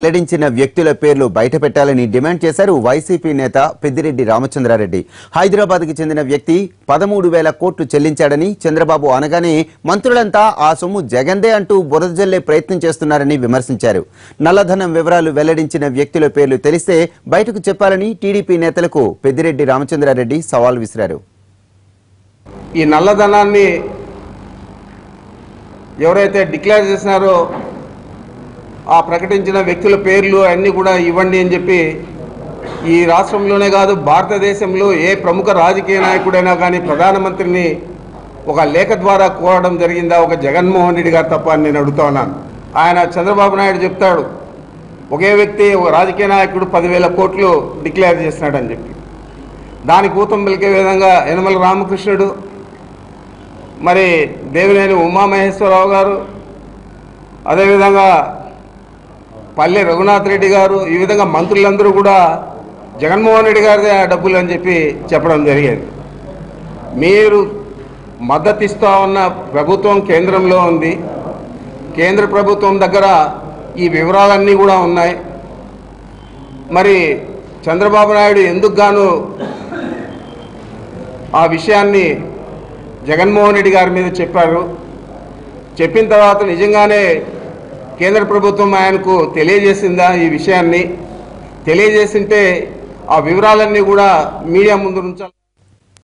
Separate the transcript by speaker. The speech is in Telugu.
Speaker 1: వెల్లడించిన వ్యక్తుల పేర్లు బయటపెట్టాలని డిమాండ్ చేశారు వైసీపీ నేత పెద్దిరెడ్డి రామచంద్రారెడ్డి. హైదరాబాద్కు చెందిన వ్యక్తి 13,000 కోట్లు చెల్లించాడని, చంద్రబాబు అనగానే మంత్రులంతా ఆ సొమ్ము జగందే అంటూ బురదజల్లే ప్రయత్నం చేస్తున్నారని విమర్శించారు. నల్లధనం వివరాలు వెల్లడించిన వ్యక్తుల పేర్లు తెలిస్తే బయటకు చెప్పాలని టీడీపీ నేతలకు పెద్దిరెడ్డి రామచంద్రారెడ్డి సవాల్ విసిరారు.
Speaker 2: ఈ నల్లధనాన్ని ఎవరైతే డిక్లేర్ చేసినారో ఆ ప్రకటించిన వ్యక్తుల పేర్లు అన్నీ కూడా ఇవ్వండి అని చెప్పి ఈ రాష్ట్రంలోనే కాదు భారతదేశంలో ఏ ప్రముఖ రాజకీయ నాయకుడైనా కానీ ప్రధానమంత్రిని ఒక లేఖ ద్వారా కోరడం జరిగిందా ఒక జగన్మోహన్ రెడ్డి గారు తప్ప అని నేను అడుగుతా ఉన్నాను. ఆయన చంద్రబాబు నాయుడు చెప్తాడు ఒకే వ్యక్తి ఒక రాజకీయ నాయకుడు 10,000 కోట్లు డిక్లేర్ చేసినాడని చెప్పి, దానికి ఊతం పలికే విధంగా యనమల రామకృష్ణుడు, మరి దేవినేని ఉమామహేశ్వరరావు గారు, అదేవిధంగా పల్లె రఘునాథ్ రెడ్డి గారు, ఈ విధంగా మంత్రులందరూ కూడా జగన్మోహన్ రెడ్డి గారిదే ఆ డబ్బులు అని చెప్పి చెప్పడం జరిగేది. మీరు మద్దతు ఇస్తూ ఉన్న ప్రభుత్వం కేంద్రంలో ఉంది, కేంద్ర ప్రభుత్వం దగ్గర ఈ వివరాలన్నీ కూడా ఉన్నాయి. మరి చంద్రబాబు నాయుడు ఎందుకు గాను ఆ విషయాన్ని జగన్మోహన్ రెడ్డి గారి మీద చెప్పారు. చెప్పిన తర్వాత నిజంగానే కేంద్ర ప్రభుత్వం ఆయనకు తెలియజేసిందా ఈ విషయాన్ని? తెలియజేసింటే ఆ వివరాలన్నీ కూడా మీడియా ముందు ఉంచాలి.